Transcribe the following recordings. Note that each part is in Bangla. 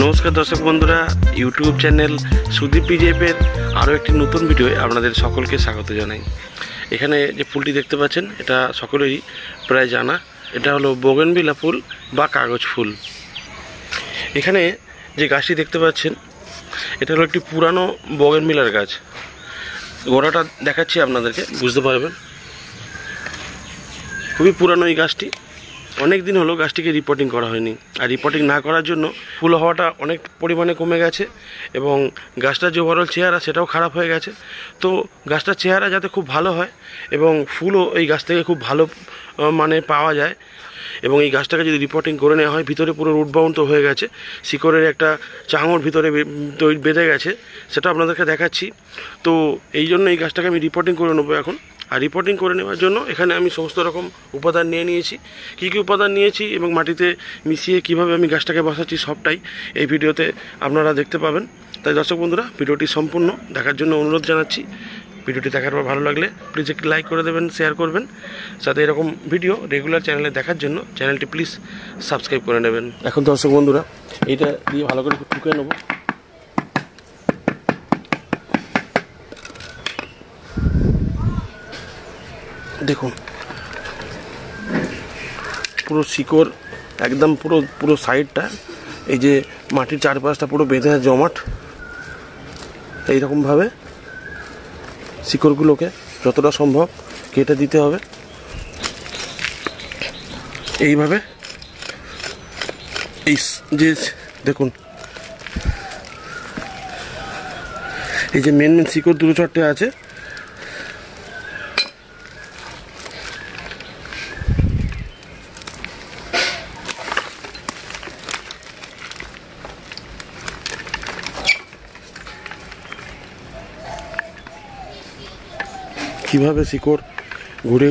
নমস্কার দর্শক বন্ধুরা, ইউটিউব চ্যানেল সুদীপ পিজিএফের আরও একটি নতুন ভিডিওয়ে আপনাদের সকলকে স্বাগত জানাই। এখানে যে ফুলটি দেখতে পাচ্ছেন এটা সকলেরই প্রায় জানা, এটা হলো বোগেনভিলা ফুল বা কাগজ ফুল। এখানে যে গাছটি দেখতে পাচ্ছেন এটা হলো একটি পুরানো বোগেনভিলার গাছ। গোড়াটা দেখাচ্ছি আপনাদেরকে, বুঝতে পারবেন। খুবই পুরানো এই গাছটি, অনেক দিন হলো গাছটিকে রিপোর্টিং করা হয়নি, আর রিপোর্টিং না করার জন্য ফুল হওয়াটা অনেক পরিমাণে কমে গেছে এবং গাছটার যে ওভারঅল চেহারা সেটাও খারাপ হয়ে গেছে। তো গাছটার চেহারা যাতে খুব ভালো হয় এবং ফুলও এই গাছ থেকে খুব ভালো মানে পাওয়া যায়, এবং এই গাছটাকে যদি রিপোর্টিং করে নেওয়া হয়, ভিতরে পুরো রুট বাউন্ড তো হয়ে গেছে, শিকড়ের একটা চাঙড় ভিতরে বেঁধে গেছে, সেটা আপনাদেরকে দেখাচ্ছি। তো এই জন্য এই গাছটাকে আমি রিপোর্টিং করে নেবো এখন। আর রিপোর্টিং করে নেওয়ার জন্য এখানে আমি সমস্ত রকম উপাদান নিয়ে নিয়েছি। কী কী উপাদান নিয়েছি এবং মাটিতে মিশিয়ে কিভাবে আমি গাছটাকে বসাচ্ছি সবটাই এই ভিডিওতে আপনারা দেখতে পাবেন। তাই দর্শক বন্ধুরা, ভিডিওটি সম্পূর্ণ দেখার জন্য অনুরোধ জানাচ্ছি। ভিডিওটি দেখার পর ভালো লাগলে প্লিজ একটি লাইক করে দেবেন, শেয়ার করবেন, সাথে এরকম ভিডিও রেগুলার চ্যানেলে দেখার জন্য চ্যানেলটি প্লিজ সাবস্ক্রাইব করে নেবেন। এখন দর্শক বন্ধুরা, এইটা দিয়ে ভালো করে টুকে নেব। দেখুন পুরো শিকড় একদম পুরো সাইডটা, এই যে মাটির চারপাশটা পুরো বেঁধে জমাট, এইরকমভাবে শিকড়গুলোকে যতটা সম্ভব কেটে দিতে হবে। এইভাবে এই যে দেখুন, এই যে মেন শিকড় দুটো চারটে আছে, কীভাবে শিকড় ঘুরে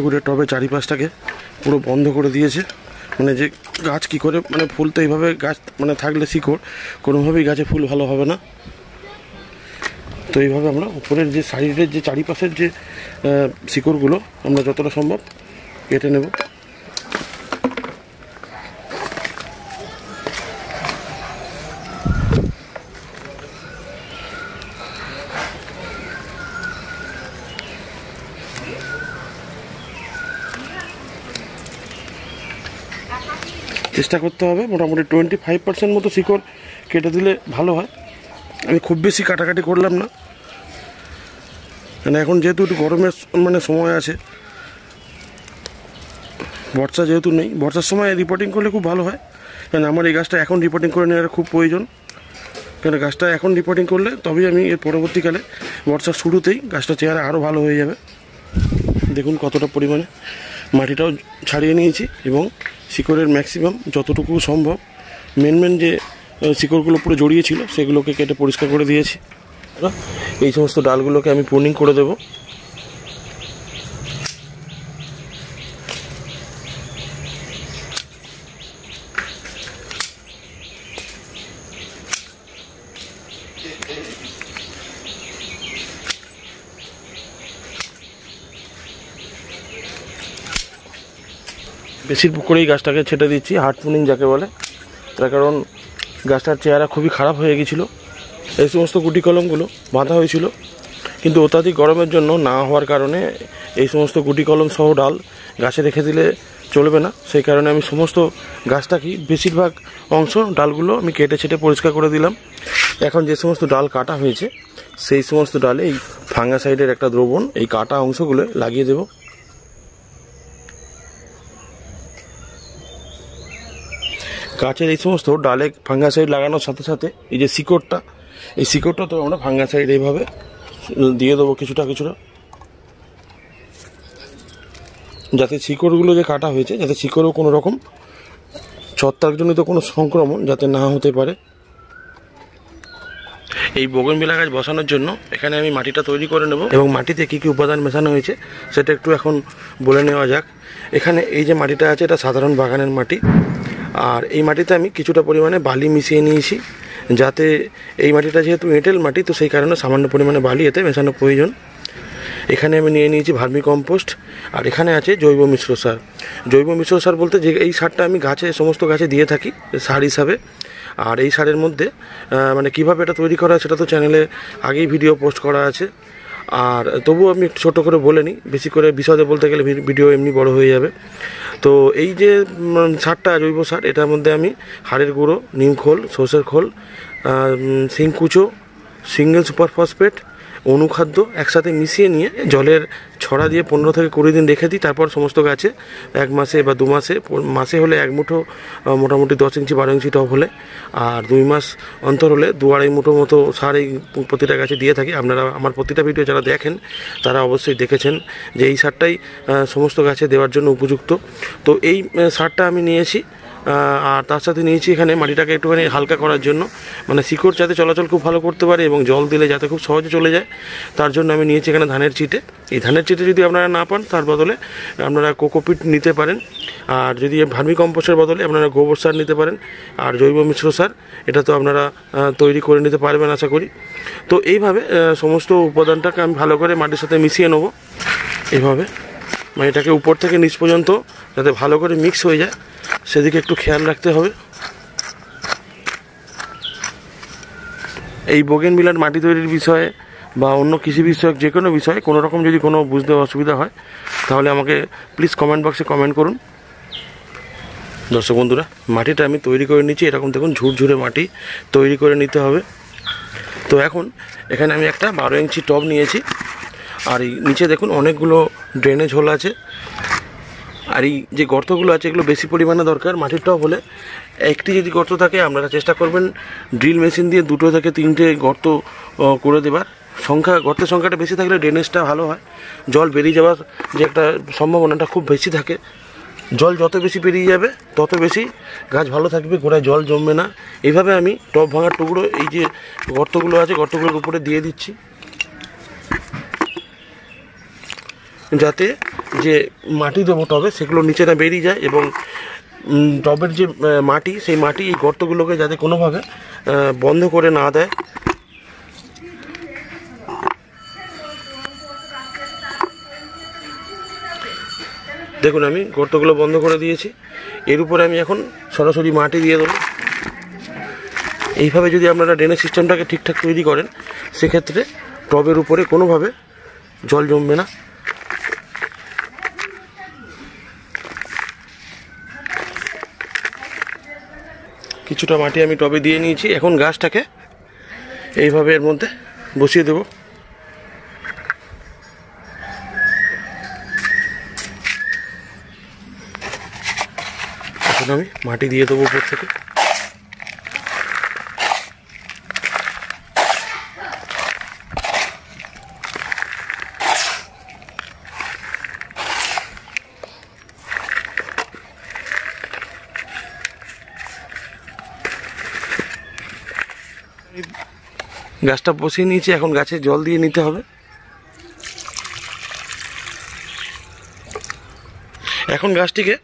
ঘুরে টবে চারিপাশটাকে পুরো বন্ধ করে দিয়েছে। মানে যে গাছ কী করে, মানে ফুল তো এইভাবে গাছ মানে থাকলে শিকড় কোনোভাবেই গাছে ফুল ভালো হবে না। তো এইভাবে আমরা উপরের যে সাইডের যে চারিপাশের যে শিকড়গুলো আমরা যতটা সম্ভব কেটে নেব। চেষ্টা করতে হবে মোটামুটি 25% মতো শিকড় কেটে দিলে ভালো হয়। আমি খুব বেশি কাটাকাটি করলাম না, মানে এখন যেহেতু একটু গরমের মানে সময় আছে, বর্ষা যেহেতু নেই, বর্ষার সময় রিপোর্টিং করলে খুব ভালো হয়। কারণ আমার এই গাছটা এখন রিপোর্টিং করে নেওয়ার খুব প্রয়োজন, কারণ গাছটা এখন রিপোর্টিং করলে তবেই আমি এর পরবর্তীকালে বর্ষার শুরুতেই গাছটার চেহারা আরও ভালো হয়ে যাবে। দেখুন কতটা পরিমাণে মাটিটাও ছাড়িয়ে নিয়েছি এবং শিকড়ের ম্যাক্সিমাম যতটুকু সম্ভব মেন যে শিকড়গুলো পুরো জড়িয়ে ছিল সেগুলোকে কেটে পরিষ্কার করে দিয়েছি। এই সমস্ত ডালগুলোকে আমি প্রুনিং করে দেব। বেশির করেই গাছটাকে ছেটে দিচ্ছি, হার্ড প্রুনিং যাকে বলে, তার কারণ গাছটার চেহারা খুবই খারাপ হয়ে গেছিলো। এই সমস্ত গুটি কলমগুলো বাঁধা হয়েছিল, কিন্তু অত্যাধিক গরমের জন্য না হওয়ার কারণে এই সমস্ত গুটি কলম সহ ডাল গাছে রেখে দিলে চলবে না। সেই কারণে আমি সমস্ত গাছটাকে বেশিরভাগ অংশ ডালগুলো আমি কেটে ছেটে পরিষ্কার করে দিলাম। এখন যে সমস্ত ডাল কাটা হয়েছে সেই সমস্ত ডালে এই ফাঙ্গাসাইডের একটা দ্রবণ এই কাটা অংশগুলো লাগিয়ে দেব। গাছের এই সমস্ত ডালে ফাঙ্গাসাইড লাগানোর সাথে সাথে এই যে শিকড়টা, এই শিকড়টা তো আমরা ফাঙ্গাসাইড এইভাবে দিয়ে দেবো কিছুটা, যাতে শিকড়গুলো যে কাটা হয়েছে যাতে শিকড়েও কোনো রকম ছত্রাকজনিত কোনো সংক্রমণ যাতে না হতে পারে। এই বোগেনভিলা গাছ বসানোর জন্য এখানে আমি মাটিটা তৈরি করে নেব এবং মাটিতে কী কী উপাদান মেশানো হয়েছে সেটা একটু এখন বলে নেওয়া যাক। এখানে এই যে মাটিটা আছে এটা সাধারণ বাগানের মাটি, আর এই মাটিতে আমি কিছুটা পরিমাণে বালি মিশিয়ে নিয়েছি, যাতে এই মাটিটা যেহেতু এঁটেল মাটি তো সেই কারণে সামান্য পরিমাণে বালি এতে মেশানো প্রয়োজন। এখানে আমি নিয়ে নিয়েছি ভার্মি কম্পোস্ট, আর এখানে আছে জৈব মিশ্র সার। জৈব মিশ্র সার বলতে যে এই সারটা আমি গাছে সমস্ত গাছে দিয়ে থাকি সার হিসাবে, আর এই সারের মধ্যে মানে কীভাবে এটা তৈরি করা হয় সেটা তো চ্যানেলে আগেই ভিডিও পোস্ট করা আছে। আর তবুও আমি একটু ছোটো করে বলে নিই, বেশি করে বিশদে বলতে গেলে ভিডিও এমনি বড় হয়ে যাবে। তো এই যে সারটা জৈব সার, এটার মধ্যে আমি হাড়ের গুঁড়ো, নিম খোল, সর্ষের খোল, শিংকুচো, সিঙ্গেল সুপার ফসফেট, অনুখাদ্য একসাথে মিশিয়ে নিয়ে জলের ছড়া দিয়ে 15 থেকে 20 দিন রেখে দিই। তারপর সমস্ত গাছে 1 মাসে বা 2 মাসে, মাসে হলে 1 মুঠো, মোটামুটি 10 ইঞ্চি 12 ইঞ্চি টব হলে, আর 2 মাস অন্তর হলে 2-2.5 মুঠো মতো সার এই প্রতিটা গাছে দিয়ে থাকি। আপনারা আমার প্রতিটা ভিডিও যারা দেখেন তারা অবশ্যই দেখেছেন যে এই সারটাই সমস্ত গাছে দেওয়ার জন্য উপযুক্ত। তো এই সারটা আমি নিয়েছি, আর তার সাথে নিয়েছি এখানে মাটিটাকে একটুখানি হালকা করার জন্য, মানে শিকড় যাতে চলাচল খুব ভালো করতে পারে এবং জল দিলে যাতে খুব সহজে চলে যায়, তার জন্য আমি নিয়েছি এখানে ধানের চিটে। এই ধানের চিটে যদি আপনারা না পান, তার বদলে আপনারা কোকোপিট নিতে পারেন, আর যদি ভার্মি কম্পোস্টের বদলে আপনারা গোবর সার নিতে পারেন, আর জৈব মিশ্র সার এটা তো আপনারা তৈরি করে নিতে পারবেন আশা করি। তো এইভাবে সমস্ত উপাদানটাকে আমি ভালো করে মাটির সাথে মিশিয়ে নেবো। এইভাবে মানে এটাকে উপর থেকে নিচ পর্যন্ত যাতে ভালো করে মিক্স হয়ে যায় সেদিকে একটু খেয়াল রাখতে হবে। এই বোগেনভিলার মাটি তৈরির বিষয়ে বা অন্য কৃষি বিষয়ক যে কোনো বিষয়ে কোনো রকম যদি কোনো বুঝতে অসুবিধা হয় তাহলে আমাকে প্লিজ কমেন্ট বক্সে কমেন্ট করুন। দর্শক বন্ধুরা, মাটিটা আমি তৈরি করে নিচ্ছি, এরকম দেখুন ঝুরঝুরে মাটি তৈরি করে নিতে হবে। তো এখন এখানে আমি একটা 12 ইঞ্চি টব নিয়েছি, আর এই নিচে দেখুন অনেকগুলো ড্রেনেজ হোল আছে। আর এই যে গর্তগুলো আছে এগুলো বেশি পরিমাণে দরকার। মাটির টব হলে একটি যদি গর্ত থাকে আপনারা চেষ্টা করবেন ড্রিল মেশিন দিয়ে 2 থেকে 3টে গর্ত করে দেবার। গর্তের সংখ্যাটা বেশি থাকলে ড্রেনেজটা ভালো হয়, জল বেরিয়ে যাওয়ার যে একটা সম্ভাবনাটা খুব বেশি থাকে। জল যত বেশি বেরিয়ে যাবে তত বেশি গাছ ভালো থাকবে, গোড়ায় জল জমবে না। এইভাবে আমি টব ভাঙার টুকরো এই যে গর্তগুলো আছে গর্তগুলোর উপরে দিয়ে দিচ্ছি, যাতে যে মাটি দেবো টবে সেগুলো নিচে না বেরিয়ে যায়, এবং টবের যে মাটি সেই মাটি এই গর্তগুলোকে যাতে কোনোভাবে বন্ধ করে না দেয়। দেখুন আমি গর্তগুলো বন্ধ করে দিয়েছি, এর উপরে আমি এখন সরাসরি মাটি দিয়ে দেবো। এইভাবে যদি আপনারা ড্রেনেজ সিস্টেমটাকে ঠিকঠাক তৈরি করেন সেক্ষেত্রে টবের উপরে কোনোভাবে জল জমবে না। কিছুটা মাটি আমি টবে দিয়ে নিয়েছি, এখন গাছটাকে এইভাবে এর মধ্যে বসিয়ে দেব। এখন আমি মাটি দিয়ে দেবো উপর থেকে। গাছটা বসিয়ে নিয়েছি, এখন গাছে জল দিয়ে নিতে হবে। এখন গাছটিকে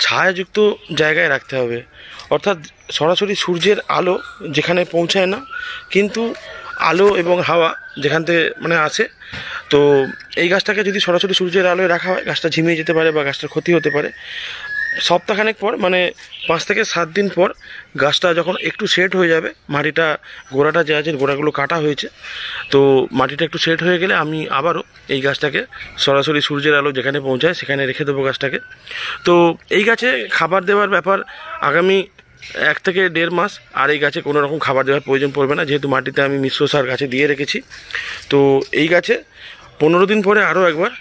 ছায়াযুক্ত জায়গায় রাখতে হবে, অর্থাৎ সরাসরি সূর্যের আলো যেখানে পৌঁছায় না কিন্তু আলো এবং হাওয়া যেখান থেকে মানে আসে। তো এই গাছটাকে যদি সরাসরি সূর্যের আলোয় রাখা হয় গাছটা ঝিমিয়ে যেতে পারে বা গাছটার ক্ষতি হতে পারে। সপ্তাহখানেক পর মানে 5 থেকে 7 দিন পর গাছটা যখন একটু সেট হয়ে যাবে, মাটিটা গোড়াটা যে আছে গোড়াগুলো কাটা হয়েছে, তো মাটিটা একটু সেট হয়ে গেলে আমি আবারও এই গাছটাকে সরাসরি সূর্যের আলো যেখানে পৌঁছায় সেখানে রেখে দেবো গাছটাকে। তো এই গাছে খাবার দেওয়ার ব্যাপার আগামী 1 থেকে 1.5 মাস আর এই গাছে কোনো রকম খাবার দেওয়ার প্রয়োজন পড়বে না, যেহেতু মাটিতে আমি মিশ্র সার গাছে দিয়ে রেখেছি। তো এই গাছে 15 দিন পরে আরও একবার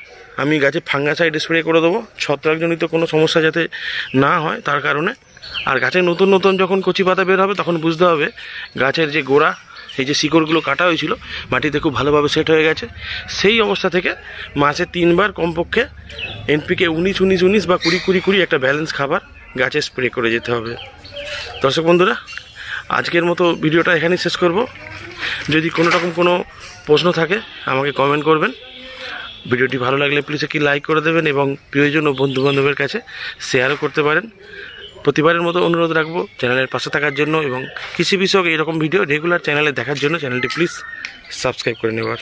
আমি গাছে ফাঙ্গাসাইড স্প্রে করে দেবো, ছত্রাকজনিত কোনো সমস্যা যাতে না হয় তার কারণে। আর গাছে নতুন নতুন যখন কচি পাতা বের হবে তখন বুঝতে হবে গাছের যে গোড়া এই যে শিকড়গুলো কাটা হয়েছিল মাটিতে খুব ভালোভাবে সেট হয়ে গেছে। সেই অবস্থা থেকে মাসে 3 বার কমপক্ষে NPK 19-19-19 বা 20-20-20 একটা ব্যালেন্স খাবার গাছে স্প্রে করে যেতে হবে। দর্শক বন্ধুরা, আজকের মতো ভিডিওটা এখানেই শেষ করব। যদি কোনো রকম কোনো প্রশ্ন থাকে আমাকে কমেন্ট করবেন। ভিডিওটি ভালো লাগলে প্লিজ একটি লাইক করে দেবেন এবং প্রিয়জন ও বন্ধুবান্ধবের কাছে শেয়ারও করতে পারেন। প্রতিবারের মতো অনুরোধ রাখবো চ্যানেলের পাশে থাকার জন্য এবং কৃষি বিষয়ক এরকম ভিডিও রেগুলার চ্যানেলে দেখার জন্য চ্যানেলটি প্লিজ সাবস্ক্রাইব করে নেবার।